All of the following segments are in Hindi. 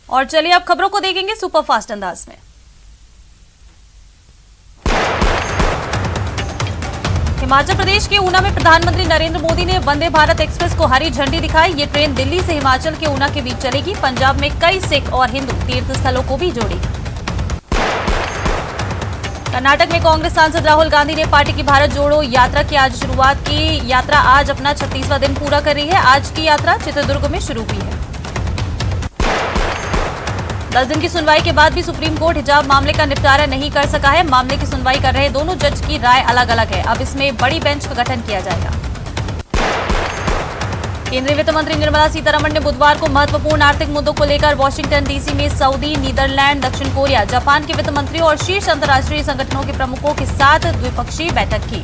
और चलिए अब खबरों को देखेंगे सुपरफास्ट अंदाज में। हिमाचल प्रदेश के ऊना में प्रधानमंत्री नरेंद्र मोदी ने वंदे भारत एक्सप्रेस को हरी झंडी दिखाई। ये ट्रेन दिल्ली से हिमाचल के ऊना के बीच चलेगी। पंजाब में कई सिख और हिंदू तीर्थ स्थलों को भी जोड़ेगी। कर्नाटक में कांग्रेस सांसद राहुल गांधी ने पार्टी की भारत जोड़ो यात्रा की आज शुरुआत की। यात्रा आज अपना 36वां दिन पूरा कर रही है। आज की यात्रा चित्रदुर्ग में शुरू हुई है। 10 दिन की सुनवाई के बाद भी सुप्रीम कोर्ट हिजाब मामले का निपटारा नहीं कर सका है। मामले की सुनवाई कर रहे दोनों जज की राय अलग अलग है। अब इसमें बड़ी बेंच का गठन किया जाएगा। केंद्रीय वित्त मंत्री निर्मला सीतारमण ने बुधवार को महत्वपूर्ण आर्थिक मुद्दों को लेकर वॉशिंगटन डीसी में सऊदी, नीदरलैंड, दक्षिण कोरिया, जापान के वित्त मंत्रियों और शीर्ष अंतर्राष्ट्रीय संगठनों के प्रमुखों के साथ द्विपक्षीय बैठक की।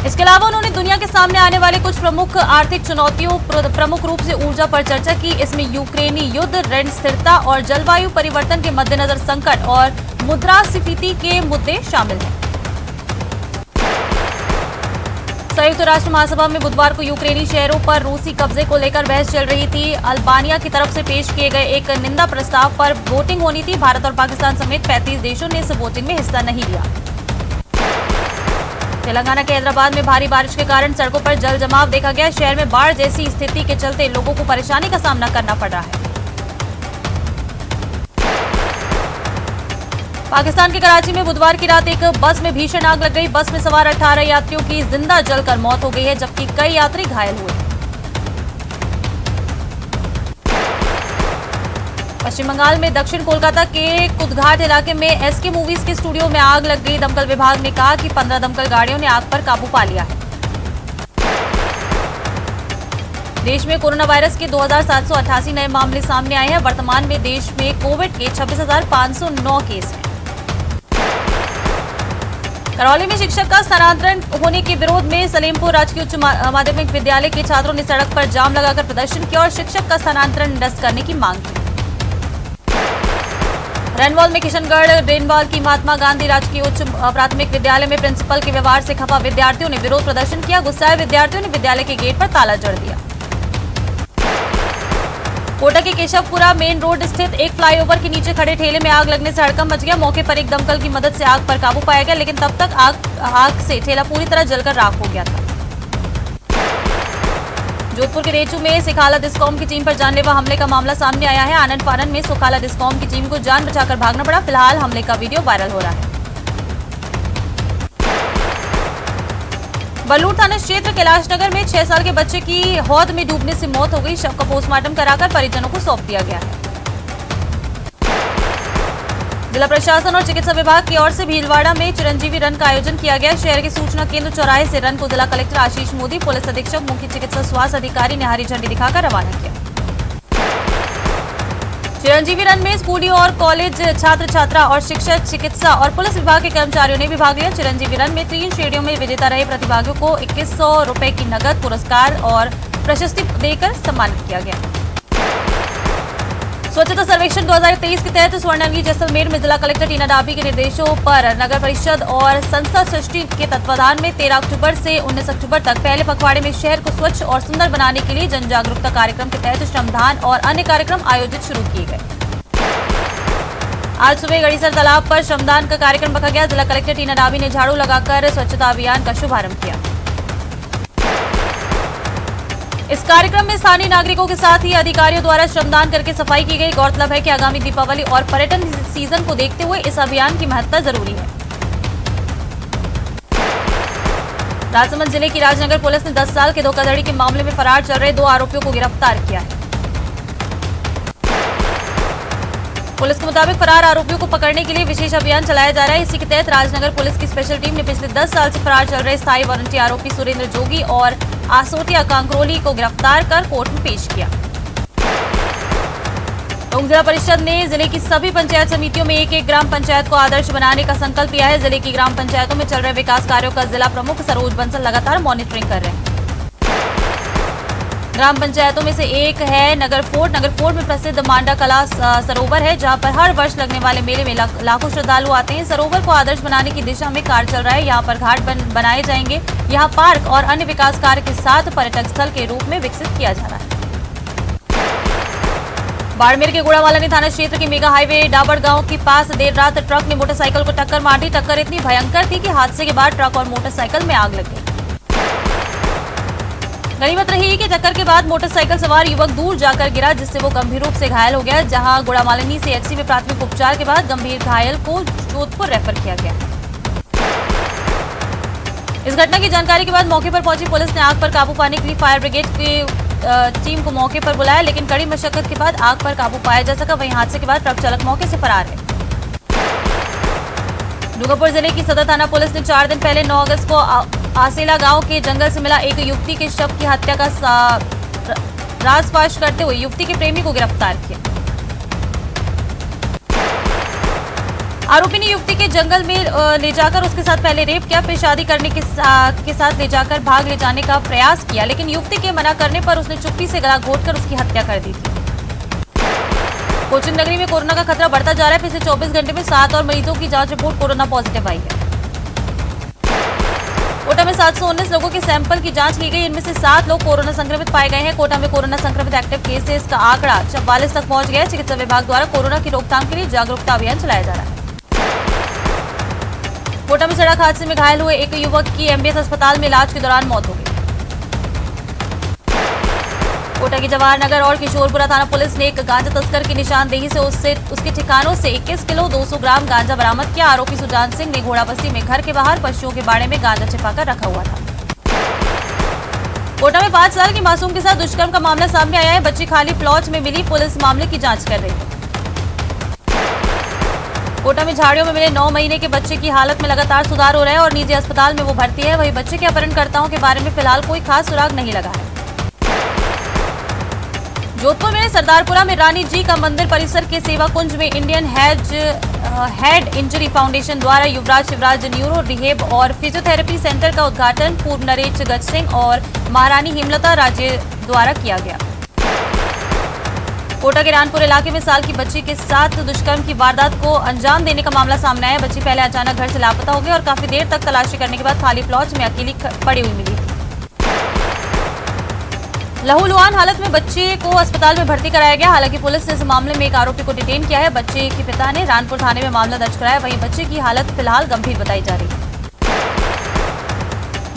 इसके अलावा उन्होंने दुनिया के सामने आने वाले कुछ प्रमुख आर्थिक चुनौतियों, प्रमुख रूप से ऊर्जा पर चर्चा की। इसमें यूक्रेनी युद्ध, ऋण स्थिरता और जलवायु परिवर्तन के मद्देनजर संकट और मुद्रास्फीति के मुद्दे शामिल हैं। संयुक्त राष्ट्र महासभा में बुधवार को यूक्रेनी शहरों पर रूसी कब्जे को लेकर बहस चल रही थी। अल्बानिया की तरफ से पेश किए गए एक निंदा प्रस्ताव पर वोटिंग होनी थी। भारत और पाकिस्तान समेत 35 देशों ने इस वोटिंग में हिस्सा नहीं लिया। तेलंगाना के हैदराबाद में भारी बारिश के कारण सड़कों पर जल जमाव देखा गया। शहर में बाढ़ जैसी स्थिति के चलते लोगों को परेशानी का सामना करना पड़ रहा है। पाकिस्तान के कराची में बुधवार की रात एक बस में भीषण आग लग गई। बस में सवार 18 यात्रियों की जिंदा जलकर मौत हो गई है, जबकि कई यात्री घायल हुए। पश्चिम बंगाल में दक्षिण कोलकाता के कुदघाट इलाके में एसके मूवीज के स्टूडियो में आग लग गई। दमकल विभाग ने कहा कि 15 दमकल गाड़ियों ने आग पर काबू पा लिया है। देश में कोरोना वायरस के 2788 नए मामले सामने आए हैं। वर्तमान में देश में कोविड के 26,509 केस हैं। करौली में शिक्षक का स्थानांतरण होने के विरोध में सलेमपुर राजकीय उच्च माध्यमिक विद्यालय के छात्रों ने सड़क पर जाम लगाकर प्रदर्शन किया और शिक्षक का स्थानांतरण निरस्त करने की मांग की। रैनवाल में किशनगढ़ रेनवाल की महात्मा गांधी राजकीय उच्च प्राथमिक विद्यालय में प्रिंसिपल के व्यवहार से खफा विद्यार्थियों ने विरोध प्रदर्शन किया। गुस्साए विद्यार्थियों ने विद्यालय के गेट पर ताला जड़ दिया। कोटा के केशवपुरा मेन रोड स्थित एक फ्लाईओवर के नीचे खड़े ठेले में आग लगने से हड़कंप मच गया। मौके पर एक दमकल की मदद से आग पर काबू पाया गया, लेकिन तब तक आग से ठेला पूरी तरह जलकर राख हो गया था। जोधपुर के रेचू में सुखाला डिस्कॉम की टीम पर जानलेवा हमले का मामला सामने आया है। आनंद फानन में सुखाला डिस्कॉम की टीम को जान बचाकर भागना पड़ा। फिलहाल हमले का वीडियो वायरल हो रहा है। बल्लूर थाना क्षेत्र कैलाशनगर में 6 साल के बच्चे की हौद में डूबने से मौत हो गई। शव का पोस्टमार्टम कराकर परिजनों को सौंप दिया गया है। जिला प्रशासन और चिकित्सा विभाग की ओर से भीलवाड़ा में चिरंजीवी रन का आयोजन किया गया। शहर के सूचना केंद्र चौराहे से रन को जिला कलेक्टर आशीष मोदी, पुलिस अधीक्षक, मुख्य चिकित्सा स्वास्थ्य अधिकारी ने हरी झंडी दिखाकर रवाना किया। चिरंजीवी रन में स्कूली और कॉलेज छात्र छात्रा और शिक्षक, चिकित्सा और पुलिस विभाग के कर्मचारियों ने भी भाग लिया। चिरंजीवी रन में 3 श्रेणियों में विजेता रहे प्रतिभागियों को 2100 रुपए की नगद पुरस्कार और प्रशस्ति देकर सम्मानित किया गया। स्वच्छता सर्वेक्षण 2023 के तहत स्वर्णिम जैसलमेर में जिला कलेक्टर टीना डाबी के निर्देशों पर नगर परिषद और संस्था सृष्टि के तत्वाधान में 13 अक्टूबर से 19 अक्टूबर तक पहले पखवाड़े में शहर को स्वच्छ और सुंदर बनाने के लिए जन जागरूकता कार्यक्रम के तहत श्रमदान और अन्य कार्यक्रम आयोजित शुरू किए गए। आज सुबह गड़ीसर तालाब पर श्रमदान का कार्यक्रम रखा गया। जिला कलेक्टर टीना डाबी ने झाड़ू लगाकर स्वच्छता अभियान का शुभारंभ किया। इस कार्यक्रम में स्थानीय नागरिकों के साथ ही अधिकारियों द्वारा श्रमदान करके सफाई की गई। गौरतलब है कि आगामी दीपावली और पर्यटन सीजन को देखते हुए इस अभियान की महत्ता जरूरी है। राजसमंद जिले की राजनगर पुलिस ने 10 साल के धोखाधड़ी के मामले में फरार चल रहे 2 आरोपियों को गिरफ्तार किया है। पुलिस के मुताबिक फरार आरोपियों को पकड़ने के लिए विशेष अभियान चलाया जा रहा है। इसी के तहत राजनगर पुलिस की स्पेशल टीम ने पिछले 10 साल से फरार चल रहे स्थायी वारंटी आरोपी सुरेंद्र जोगी और आसोटिया कांकरोली को गिरफ्तार कर कोर्ट में पेश किया। जिला परिषद ने जिले की सभी पंचायत समितियों में एक ग्राम पंचायत को आदर्श बनाने का संकल्प लिया है। जिले की ग्राम पंचायतों में चल रहे विकास कार्यों का जिला प्रमुख सरोज बंसल लगातार मॉनिटरिंग कर रहे हैं। ग्राम पंचायतों में से एक है नगर फोर्ट। नगर फोर्ट में प्रसिद्ध मांडा कला सरोवर है, जहां पर हर वर्ष लगने वाले मेले में लाखों श्रद्धालु आते हैं। सरोवर को आदर्श बनाने की दिशा में कार्य चल रहा है। यहां पर घाट बनाए जाएंगे। यहां पार्क और अन्य विकास कार्य के साथ पर्यटक स्थल के रूप में विकसित किया जा रहा है। बाड़मेर के गुड़ावालानी थाना क्षेत्र की मेगा हाईवे डाबड़ गांव के पास देर रात ट्रक ने मोटरसाइकिल को टक्कर मार दी। टक्कर इतनी भयंकर थी कि हादसे के बाद ट्रक और मोटरसाइकिल में आग लग गई। गनीमत रही कि टक्कर के बाद मोटरसाइकिल सवार युवक दूर जाकर गिरा, जिससे वो गंभीर रूप से घायल हो गया। जहां गुड़ावालानी सीएचसी में प्राथमिक उपचार के बाद गंभीर घायल को जोधपुर रेफर किया गया। इस घटना की जानकारी के बाद मौके पर पहुंची पुलिस ने आग पर काबू पाने के लिए फायर ब्रिगेड की टीम को मौके पर बुलाया, लेकिन कड़ी मशक्कत के बाद आग पर काबू पाया जा सका। वहीं हादसे के बाद ट्रक चालक मौके से फरार है। डूंगरपुर जिले की सदर थाना पुलिस ने 4 दिन पहले 9 अगस्त को आसेला गांव के जंगल से मिला एक युवती के शव की हत्या का राजफाश करते हुए युवती के प्रेमी को गिरफ्तार किया। आरोपी ने युवती के जंगल में ले जाकर उसके साथ पहले रेप किया, फिर शादी करने के साथ ले जाकर भाग ले जाने का प्रयास किया, लेकिन युवती के मना करने पर उसने चुप्पी से गला घोंटकर उसकी हत्या कर दी थी। कोचिंग नगरी में कोरोना का खतरा बढ़ता जा रहा है। पिछले 24 घंटे में 7 और मरीजों की जांच रिपोर्ट कोरोना पॉजिटिव आई है। कोटा में 719 लोगों के सैंपल की जांच की गई। इनमें से 7 लोग कोरोना संक्रमित पाए गए हैं। कोटा में कोरोना संक्रमित एक्टिव केसेस का आंकड़ा 44 तक पहुंच गया है। चिकित्सा विभाग द्वारा कोरोना की रोकथाम के लिए जागरूकता अभियान चलाया जा रहा है। कोटा में सड़क हादसे में घायल हुए एक युवक की एमबीएस अस्पताल में इलाज के दौरान मौत हो गई। कोटा की जवाहर नगर और किशोरपुरा थाना पुलिस ने एक गांजा तस्कर की निशानदेही से उसके ठिकानों से 21 किलो 200 ग्राम गांजा बरामद किया। आरोपी सुजान सिंह ने घोड़ाबस्ती में घर के बाहर पशुओं के बाड़े में गांजा छिपाकर रखा हुआ था। कोटा में 5 साल की मासूम के साथ दुष्कर्म का मामला सामने आया है। बच्ची खाली प्लॉट में मिली, पुलिस मामले की जांच कर रही है। कोटा में झाड़ियों में मिले 9 महीने के बच्चे की हालत में लगातार सुधार हो रहा है और निजी अस्पताल में वो भर्ती है। वहीं बच्चे के अपहरणकर्ताओं के बारे में फिलहाल कोई खास सुराग नहीं लगा है। जोधपुर में सरदारपुरा में रानी जी का मंदिर परिसर के सेवा कुंज में इंडियन हेड इंजरी फाउंडेशन द्वारा युवराज शिवराज न्यूरो रिहेब और फिजियोथेरेपी सेंटर का उद्घाटन पूर्व नरेश गज सिंह और महारानी हेमलता राजे द्वारा किया गया। कोटा के रानपुर इलाके में साल की बच्ची के साथ दुष्कर्म की वारदात को अंजाम देने का मामला सामने आया। बच्ची पहले अचानक घर से लापता हो गई और काफी देर तक तलाशी करने के बाद खाली प्लॉट में अकेली पड़ी हुई मिली। लहूलुहान हालत में बच्चे को अस्पताल में भर्ती कराया गया। हालांकि पुलिस ने इस मामले में एक आरोपी को डिटेन किया है। बच्चे के पिता ने रानपुर थाने में मामला दर्ज कराया। वहीं बच्चे की हालत फिलहाल गंभीर बताई जा रही है।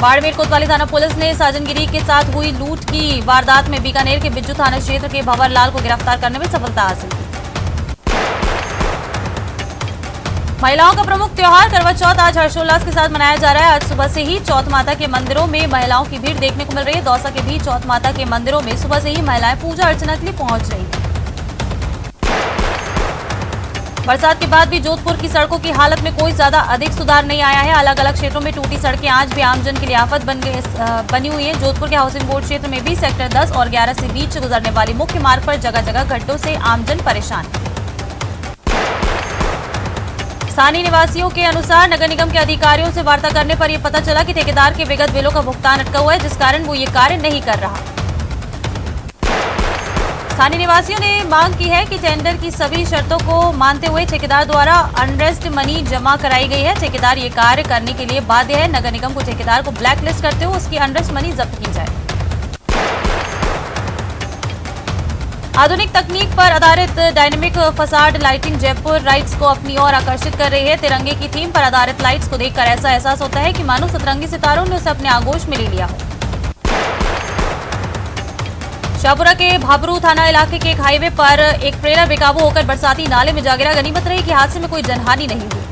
बाड़मेर कोतवाली थाना पुलिस ने साजनगिरी के साथ हुई लूट की वारदात में बीकानेर के बिज्जू थाना क्षेत्र के भंवरलाल को गिरफ्तार करने में सफलता हासिल की। महिलाओं का प्रमुख त्योहार करवा चौथ आज हर्षोल्लास के साथ मनाया जा रहा है। आज सुबह से ही चौथ माता के मंदिरों में महिलाओं की भीड़ देखने को मिल रही है। दौसा के भी चौथ माता के मंदिरों में सुबह से ही महिलाएं पूजा अर्चना के लिए पहुंच रही हैं। बरसात के बाद भी जोधपुर की सड़कों की हालत में कोई ज्यादा अधिक सुधार नहीं आया है। अलग अलग क्षेत्रों में टूटी सड़कें आज भी आमजन के लिए आफत बनी हुई है। जोधपुर के हाउसिंग बोर्ड क्षेत्र में भी सेक्टर 10 और 11 से बीच गुजरने वाली मुख्य मार्ग पर जगह जगह गड्ढों से आमजन परेशान है। स्थानीय निवासियों के अनुसार नगर निगम के अधिकारियों से वार्ता करने पर यह पता चला कि ठेकेदार के विगत बिलों का भुगतान अटका हुआ है, जिस कारण वो ये कार्य नहीं कर रहा। स्थानीय निवासियों ने मांग की है कि टेंडर की सभी शर्तों को मानते हुए ठेकेदार द्वारा अनरेस्ट मनी जमा कराई गई है। ठेकेदार ये कार्य करने के लिए बाध्य है। नगर निगम को ठेकेदार को ब्लैकलिस्ट करते हुए उसकी अनरेस्ट मनी जब्त की जाए। आधुनिक तकनीक पर आधारित dynamic facade lighting Jaipur rights को अपनी ओर आकर्षित कर रही है। तिरंगे की थीम पर आधारित लाइट्स को देखकर ऐसा एहसास होता है कि मानो सतरंगी सितारों ने उसे अपने आगोश में ले लिया हो। शाहपुरा के भाबरू थाना इलाके के एक हाईवे पर एक ट्रेलर बेकाबू होकर बरसाती नाले में जा गिरा। गनीमत रही कि हादसे में कोई जनहानि नहीं हुई।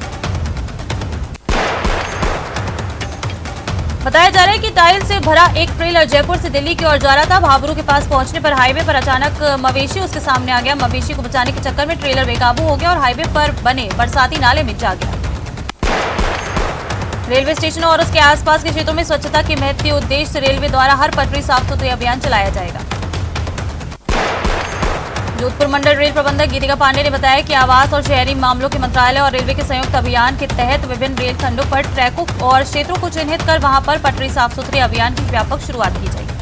बताया जा रहा है कि टाइल से भरा एक ट्रेलर जयपुर से दिल्ली की ओर जा रहा था। भाबरू के पास पहुंचने पर हाईवे पर अचानक मवेशी उसके सामने आ गया। मवेशी को बचाने के चक्कर में ट्रेलर बेकाबू हो गया और हाईवे पर बने बरसाती नाले में जा गिरा। रेलवे स्टेशनों और उसके आसपास के क्षेत्रों में स्वच्छता के महत्व उद्देश्य से रेलवे द्वारा हर पटरी साफ सुथरी अभियान चलाया जाएगा। जोधपुर मंडल रेल प्रबंधक गीतिका पांडे ने बताया कि आवास और शहरी मामलों के मंत्रालय और रेलवे के संयुक्त अभियान के तहत विभिन्न रेल खंडों पर ट्रैकों और क्षेत्रों को चिन्हित कर वहां पर पटरी साफ सुथरी अभियान की व्यापक शुरुआत की जाएगी।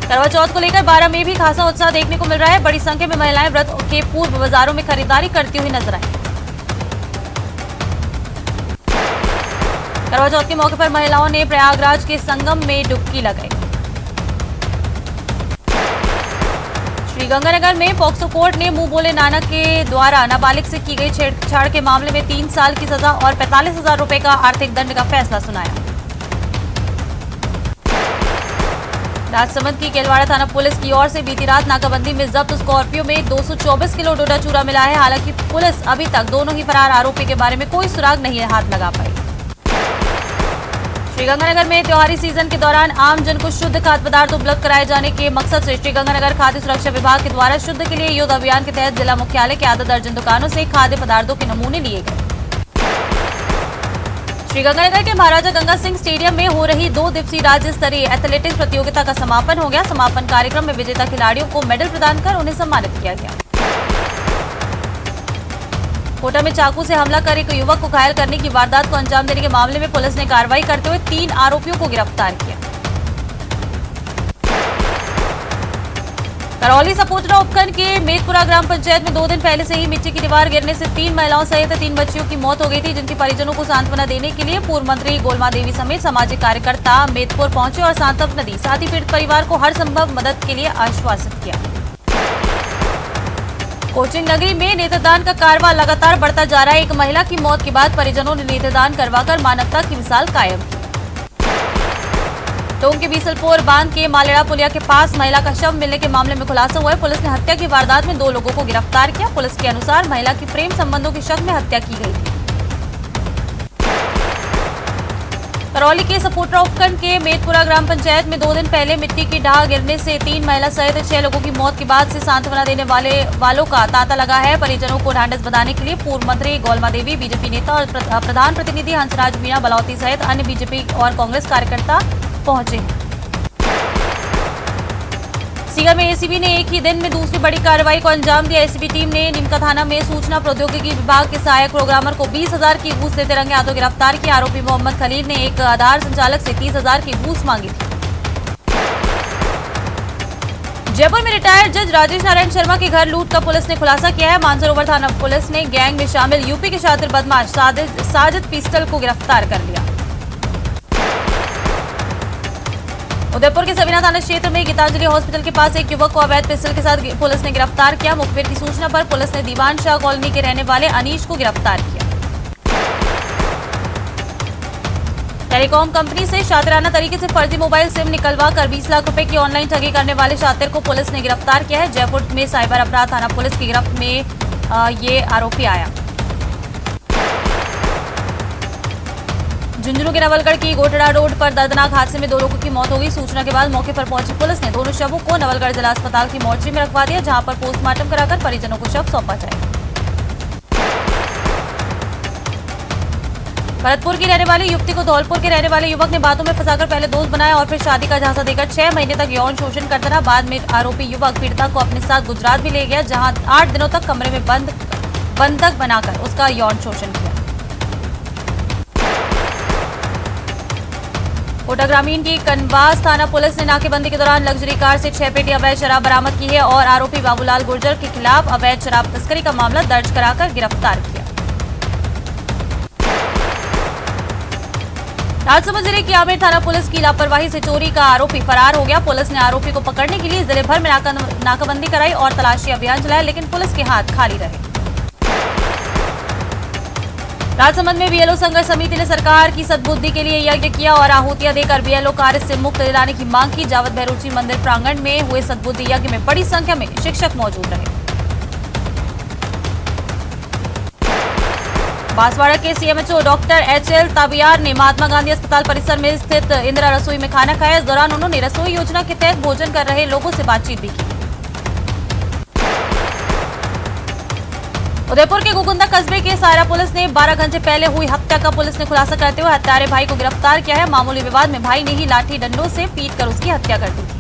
करवा चौथ को लेकर 12 में भी खासा उत्साह देखने को मिल रहा है। बड़ी संख्या में महिलाएं व्रत के पूर्व बाजारों में खरीदारी करती हुई नजर आई। करवा चौथ के मौके पर महिलाओं ने प्रयागराज के संगम में डुबकी लगाई। श्रीगंगानगर में पॉक्सो कोर्ट ने मुंह बोले नाना के द्वारा नाबालिग से की गई छेड़छाड़ के मामले में 3 साल की सजा और 45,000 रुपए का आर्थिक दंड का फैसला सुनाया। राजसमंद की केलवाड़ा थाना पुलिस की ओर से बीती रात नाकाबंदी में जब्त स्कॉर्पियो में 224 किलो डोडा चूरा मिला है। हालांकि पुलिस अभी तक दोनों ही फरार आरोपी के बारे में कोई सुराग नहीं हाथ लगा पाई। श्रीगंगानगर में त्योहारी सीजन के दौरान आम जन को शुद्ध खाद्य पदार्थ उपलब्ध कराए जाने के मकसद से श्रीगंगानगर खाद्य सुरक्षा विभाग के द्वारा शुद्ध के लिए युद्ध अभियान के तहत जिला मुख्यालय के आधा दर्जन दुकानों से खाद्य पदार्थों के नमूने लिए गए। श्रीगंगानगर के महाराजा गंगा सिंह स्टेडियम में हो रही 2 दिवसीय राज्य स्तरीय एथलेटिक्स प्रतियोगिता का समापन हो गया। समापन कार्यक्रम में विजेता खिलाड़ियों को मेडल प्रदान कर उन्हें सम्मानित किया गया। कोटा में चाकू से हमला कर एक युवक को घायल करने की वारदात को अंजाम देने के मामले में पुलिस ने कार्रवाई करते हुए 3 आरोपियों को गिरफ्तार किया। करौली सपोटरा उपखंड के मेदपुरा ग्राम पंचायत में 2 दिन पहले से ही मिट्टी की दीवार गिरने से 3 महिलाओं सहित 3 बच्चियों की मौत हो गई थी, जिनके परिजनों को सांत्वना देने के लिए पूर्व मंत्री गोलमा देवी समेत सामाजिक कार्यकर्ता मेदपुर पहुंचे और सांत्वना दी। साथ ही पीड़ित परिवार को हर संभव मदद के लिए आश्वासित किया। कोचिंग नगरी में नेत्रदान का कारवां लगातार बढ़ता जा रहा है। एक महिला की मौत के बाद परिजनों ने नेत्रदान करवाकर मानवता की मिसाल कायम की। टोंक के बीसलपुर बांध के मालेड़ा पुलिया के पास महिला का शव मिलने के मामले में खुलासा हुआ है। पुलिस ने हत्या की वारदात में 2 लोगों को गिरफ्तार किया। पुलिस के अनुसार महिला की प्रेम संबंधों के शक में हत्या की गई थी। करौली के सपोटरा उपखंड के मेदपुरा ग्राम पंचायत में 2 दिन पहले मिट्टी की ढाह गिरने से 3 महिला सहित 6 लोगों की मौत के बाद से सांत्वना देने वालों का तांता लगा है। परिजनों को ढांढस बंधाने के लिए पूर्व मंत्री गोलमा देवी, बीजेपी नेता और प्रधान प्रतिनिधि हंसराज मीणा बलौती सहित अन्य बीजेपी और कांग्रेस कार्यकर्ता पहुंचे हैं। सीकर में एसीबी ने एक ही दिन में दूसरी बड़ी कार्रवाई को अंजाम दिया। एसीबी टीम ने निमका थाना में सूचना प्रौद्योगिकी विभाग के सहायक प्रोग्रामर को 20,000 की घूस लेते रंगे हाथों गिरफ्तार किया। आरोपी मोहम्मद खलील ने एक आधार संचालक से 30,000 की घूस मांगी थी। जयपुर में रिटायर्ड जज राजेश नारायण शर्मा के घर लूट का पुलिस ने खुलासा किया है। मानसरोवर थाना पुलिस ने गैंग में शामिल यूपी के शातिर बदमाश साजिद पिस्टल को गिरफ्तार कर लिया। उदयपुर के सविना थाना क्षेत्र में गीतांजलि हॉस्पिटल के पास एक युवक को अवैध पिस्टल के साथ पुलिस ने गिरफ्तार किया। मुखबिर की सूचना पर पुलिस ने दीवान शाह कॉलोनी के रहने वाले अनीश को गिरफ्तार किया। टेलीकॉम कंपनी से शातिराना तरीके से फर्जी मोबाइल सिम निकलवा कर 20 लाख रुपए की ऑनलाइन ठगी करने वाले शातिर को पुलिस ने गिरफ्तार किया है। जयपुर में साइबर अपराध थाना पुलिस की गिरफ्त में ये आरोपी आया। झुंझुनू के नवलगढ़ की गोटड़ा रोड पर दर्दनाक हादसे में 2 लोगों की मौत हो गई। सूचना के बाद मौके पर पहुंची पुलिस ने दोनों शवों को नवलगढ़ जिला अस्पताल की मोर्चरी में रखवा दिया, जहां पर पोस्टमार्टम कराकर परिजनों को शव सौंपा जाएगा। भरतपुर की रहने वाली युवती को धौलपुर के रहने वाले युवक ने बातों में फंसाकर पहले दोस्त बनाया और फिर शादी का झांसा देकर 6 महीने तक यौन शोषण करता रहा। बाद में आरोपी युवक पीड़िता को अपने साथ गुजरात भी ले गया, जहां 8 दिनों तक कमरे में बंधक बनाकर उसका यौन शोषण किया। कोटा ग्रामीण की कनबास थाना पुलिस ने नाकेबंदी के दौरान लग्जरी कार से 6 पेटी अवैध शराब बरामद की है और आरोपी बाबूलाल गुर्जर के खिलाफ अवैध शराब तस्करी का मामला दर्ज कराकर गिरफ्तार किया। राजसमंद जिले की आमेर थाना पुलिस की लापरवाही से चोरी का आरोपी फरार हो गया। पुलिस ने आरोपी को पकड़ने के लिए जिले भर में नाकाबंदी कराई और तलाशी अभियान चलाया, लेकिन पुलिस के हाथ खाली रहे। राजसमंद में बीएलओ संघर्ष समिति ने सरकार की सद्बुद्धि के लिए यज्ञ किया और आहुतियां देकर बीएलओ कार्य से मुक्त दिलाने की मांग की। जावत भैरोची मंदिर प्रांगण में हुए सद्बुद्धि यज्ञ में बड़ी संख्या में शिक्षक मौजूद रहे। बांसवाड़ा के सीएमएचओ डॉक्टर एचएल ताबियार ने महात्मा गांधी अस्पताल परिसर में स्थित इंदिरा रसोई में खाना खाया। इस दौरान उन्होंने रसोई योजना के तहत भोजन कर रहे लोगों से बातचीत भी की। उदयपुर के गोकुंदा कस्बे के सायरा पुलिस ने 12 घंटे पहले हुई हत्या का पुलिस ने खुलासा करते हुए हत्यारे भाई को गिरफ्तार किया है। मामूली विवाद में भाई ने ही लाठी डंडों से पीटकर उसकी हत्या कर दी थी।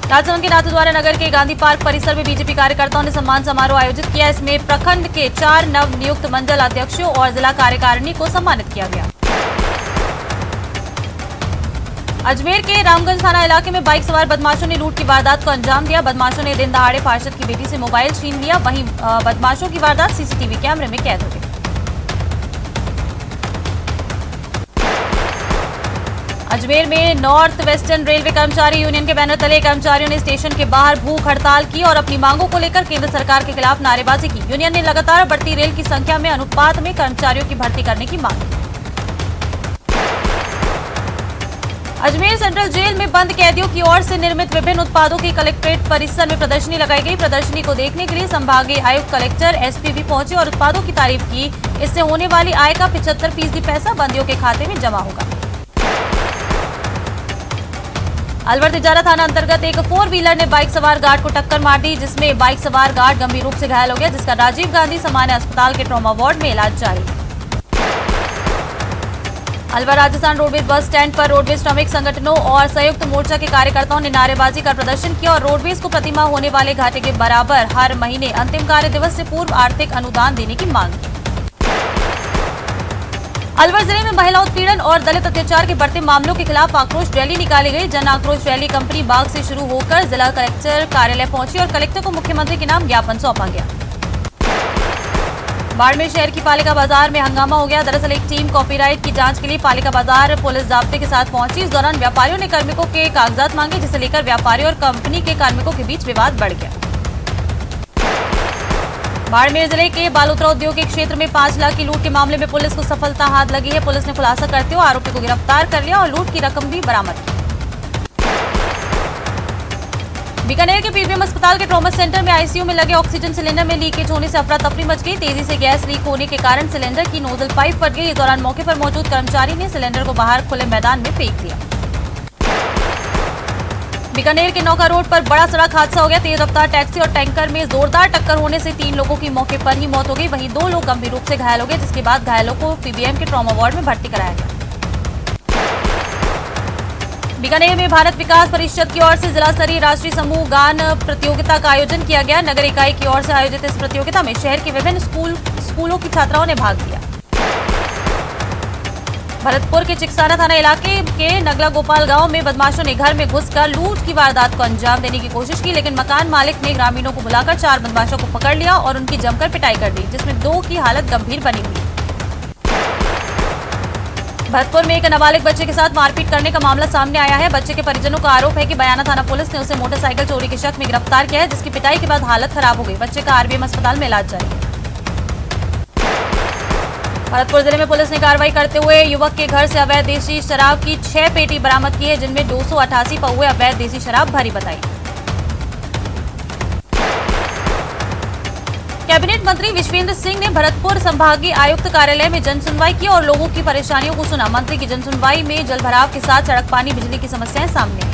राजसमंद के नाथद्वारा नगर के गांधी पार्क परिसर में बीजेपी कार्यकर्ताओं ने सम्मान समारोह आयोजित किया। इसमें प्रखंड के 4 नव नियुक्त मंडल अध्यक्षों और जिला कार्यकारिणी को सम्मानित किया गया। अजमेर के रामगंज थाना इलाके में बाइक सवार बदमाशों ने लूट की वारदात को अंजाम दिया। बदमाशों ने दिन दहाड़े पार्षद की बेटी से मोबाइल छीन लिया। वहीं बदमाशों की वारदात सीसीटीवी कैमरे में कैद हो गई। अजमेर में नॉर्थ वेस्टर्न रेलवे कर्मचारी यूनियन के बैनर तले कर्मचारियों ने स्टेशन के बाहर भूख हड़ताल की और अपनी मांगों को लेकर केंद्र सरकार के खिलाफ नारेबाजी की। यूनियन ने लगातार बढ़ती रेल की संख्या में अनुपात में कर्मचारियों की भर्ती करने की मांग की। अजमेर सेंट्रल जेल में बंद कैदियों की ओर से निर्मित विभिन्न उत्पादों की कलेक्ट्रेट परिसर में प्रदर्शनी लगाई गई। प्रदर्शनी को देखने के लिए संभागीय आयुक्त, कलेक्टर, एसपी भी पहुंचे और उत्पादों की तारीफ की। इससे होने वाली आय का 75% पैसा बंदियों के खाते में जमा होगा। अलवर तिजारा थाना अंतर्गत एक 4 व्हीलर ने बाइक सवार गार्ड को टक्कर मार दी, जिसमें बाइक सवार गार्ड गंभीर रूप से घायल हो गया, जिसका राजीव गांधी सामान्य अस्पताल के ट्रॉमा वार्ड में इलाज जारी है। Alwar Rajasthan roadways bus stand पर रोडवेज श्रमिक संगठनों और संयुक्त मोर्चा के कार्यकर्ताओं ने नारेबाजी कर प्रदर्शन किया और रोडवेज को प्रतिमाह होने वाले घाटे के बराबर हर महीने अंतिम कार्य दिवस से पूर्व आर्थिक अनुदान देने की मांग की। अलवर जिले में महिला उत्पीड़न और दलित अत्याचार के बढ़ते मामलों के खिलाफ आक्रोश रैली निकाली गई। जन आक्रोश रैली कंपनी बाग से शुरू होकर जिला कलेक्टर कार्यालय पहुंची और कलेक्टर को मुख्यमंत्री के नाम ज्ञापन सौंपा गया। बाड़मेर शहर की पालिका बाजार में हंगामा हो गया। दरअसल एक टीम कॉपीराइट की जांच के लिए पालिका बाजार पुलिस जाब्ते के साथ पहुंची। इस दौरान व्यापारियों ने कार्मिकों के कागजात मांगे, जिसे लेकर व्यापारियों और कंपनी के कार्मिकों के बीच विवाद बढ़ गया। बाड़मेर जिले के बालोतरा औद्योगिक क्षेत्र में 5 लाख की लूट के मामले में पुलिस को सफलता हाथ लगी है। पुलिस ने खुलासा करते हुए आरोपी को गिरफ्तार कर लिया और लूट की रकम भी बरामद की। बीकानेर के पीबीएम अस्पताल के ट्रॉमा सेंटर में आईसीयू में लगे ऑक्सीजन सिलेंडर में लीकेज होने से अफरा तफरी मच गई। तेजी से गैस लीक होने के कारण सिलेंडर की नोजल पाइप फट गई। इस दौरान मौके पर मौजूद कर्मचारी ने सिलेंडर को बाहर खुले मैदान में फेंक दिया। बीकानेर के नौका रोड पर बड़ा सड़क हादसा हो गया। तेज रफ्तार टैक्सी और टैंकर में जोरदार टक्कर होने से 3 लोगों की मौके पर ही मौत हो गई। वहीं 2 लोग गंभीर रूप से घायल हो गए, जिसके बाद घायलों को पीबीएम के ट्रॉमा वार्ड में भर्ती कराया गया। बीकानेर में भारत विकास परिषद की ओर से जिला स्तरीय राष्ट्रीय समूह गान प्रतियोगिता का आयोजन किया गया। नगर इकाई की ओर से आयोजित इस प्रतियोगिता में शहर के विभिन्न स्कूलों की छात्राओं ने भाग लिया। भरतपुर के चिकसाना थाना इलाके के नगला गोपाल गांव में बदमाशों ने घर में घुसकर लूट की वारदात को अंजाम देने की कोशिश की, लेकिन मकान मालिक ने ग्रामीणों को बुलाकर 4 बदमाशों को पकड़ लिया और उनकी जमकर पिटाई कर दी, जिसमें 2 की हालत गंभीर बनी हुई। भरतपुर में एक नाबालिग बच्चे के साथ मारपीट करने का मामला सामने आया है। बच्चे के परिजनों का आरोप है कि बयाना थाना पुलिस ने उसे मोटरसाइकिल चोरी के शक में गिरफ्तार किया है, जिसकी पिटाई के बाद हालत खराब हो गई। बच्चे का आरबीएम अस्पताल में इलाज जारी है। भरतपुर जिले में पुलिस ने कार्रवाई करते हुए युवक के घर से अवैध देसी शराब की 6 पेटी बरामद की है, जिनमें 288 पौवे अवैध देसी शराब भरी बताई। कैबिनेट मंत्री विश्वेंद्र सिंह ने भरतपुर संभागीय आयुक्त कार्यालय में जनसुनवाई की और लोगों की परेशानियों को सुना। मंत्री की जनसुनवाई में जलभराव के साथ सड़क, पानी, बिजली की समस्याएं सामने आई।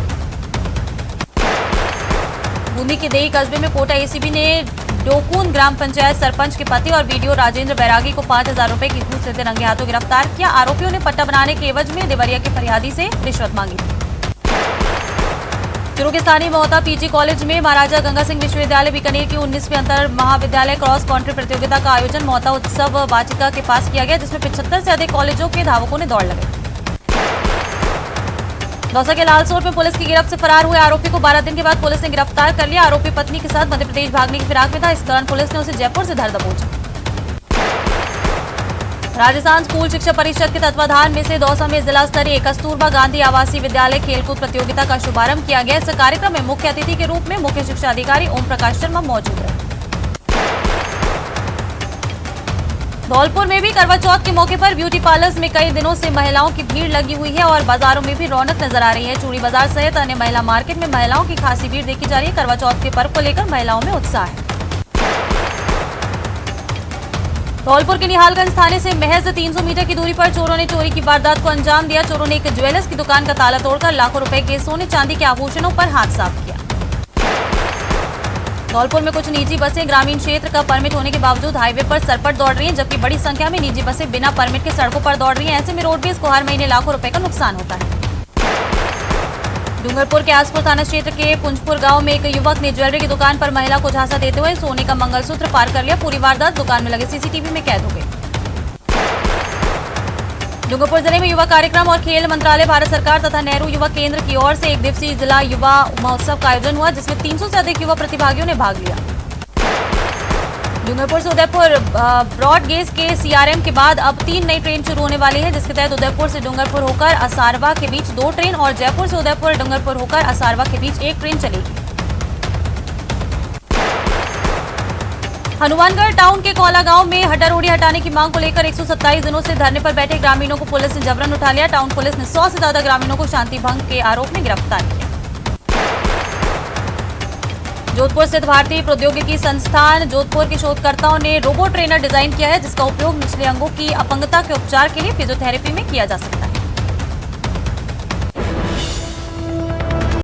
बूंदी के देई कस्बे में कोटा एसीबी ने डोकून ग्राम पंचायत सरपंच के पति और बीडीओ राजेंद्र बैरागी को 5000 रुपए की घूस लेते रंगे हाथों गिरफ्तार किया। आरोपियों ने पट्टा बनाने के एवज में देवरिया के फरियादी से रिश्वत मांगी। चूरू के स्थानीय मोहता पीजी कॉलेज में महाराजा गंगा सिंह विश्वविद्यालय बीकानेर की 19वीं अंतर महाविद्यालय क्रॉस कंट्री प्रतियोगिता का आयोजन मोहता उत्सव वाटिका के पास किया गया, जिसमें 75 से अधिक कॉलेजों के धावकों ने दौड़ लगाई। दौसा के लालसोट में पुलिस की गिरफ्त से फरार हुए आरोपी को 12 दिन के बाद पुलिस ने गिरफ्तार कर लिया। आरोपी पत्नी के साथ मध्य प्रदेश भागने की फिराक में था। इस दौरान पुलिस ने उसे जयपुर से धर दबोचा। राजस्थान स्कूल शिक्षा परिषद के तत्वाधान में से दौसा में जिला स्तरीय कस्तूरबा गांधी आवासीय विद्यालय खेलकूद प्रतियोगिता का शुभारंभ किया गया। इस कार्यक्रम में मुख्य अतिथि के रूप में मुख्य शिक्षा अधिकारी ओम प्रकाश शर्मा मौजूद रहे। धौलपुर में भी करवा चौथ के मौके पर ब्यूटी पार्लर्स में कई दिनों से महिलाओं की भीड़ लगी हुई है और बाजारों में भी रौनक नजर आ रही है। चूड़ी बाजार सहित अन्य महिला मार्केट में महिलाओं की खासी भीड़ देखी जा रही है। करवा चौथ के पर्व को लेकर महिलाओं में उत्साह है। धौलपुर के निहालगंज थाने से महज 300 मीटर की दूरी पर चोरों ने चोरी की वारदात को अंजाम दिया। चोरों ने एक ज्वेलर्स की दुकान का ताला तोड़कर लाखों रुपए के सोने चांदी के आभूषणों पर हाथ साफ किया। धौलपुर में कुछ निजी बसें ग्रामीण क्षेत्र का परमिट होने के बावजूद हाईवे पर सरपट दौड़ रही हैं, जबकि बड़ी संख्या में निजी बसें बिना परमिट के सड़कों पर दौड़ रही हैं। ऐसे में रोडवेज को हर महीने लाखों रुपए का नुकसान होता है। डूंगरपुर के आसपुर थाना क्षेत्र के पुंजपुर गांव में एक युवक ने ज्वेलरी की दुकान पर महिला को झांसा देते हुए सोने का मंगलसूत्र पार कर लिया। पूरी वारदात दुकान में लगे सीसीटीवी में कैद हो गई। डूंगरपुर जिले में युवा कार्यक्रम और खेल मंत्रालय, भारत सरकार तथा नेहरू युवा केंद्र की ओर से 1 दिवसीय जिला युवा महोत्सव का आयोजन हुआ, जिसमें 300 से अधिक युवा प्रतिभागियों ने भाग लिया। डूंगरपुर से उदयपुर ब्रॉड गेज के सीआरएम के बाद अब 3 नई ट्रेन शुरू होने वाली है, जिसके तहत उदयपुर से डूंगरपुर होकर असारवा के बीच 2 ट्रेन और जयपुर से उदयपुर डूंगरपुर होकर असारवा के बीच 1 ट्रेन चलेगी। हनुमानगढ़ टाउन के कौला गांव में हड्डारोड़ी हटाने की मांग को लेकर 127 दिनों से धरने पर बैठे ग्रामीणों को पुलिस ने जबरन उठा लिया। टाउन पुलिस ने 100 से ज्यादा ग्रामीणों को शांति भंग के आरोप में गिरफ्तार किया। जोधपुर स्थित भारतीय प्रौद्योगिकी संस्थान जोधपुर के शोधकर्ताओं ने रोबोट ट्रेनर डिजाइन किया है, जिसका उपयोग निचले अंगों की अपंगता के उपचार के लिए फिजियोथेरेपी में किया जा सकता है।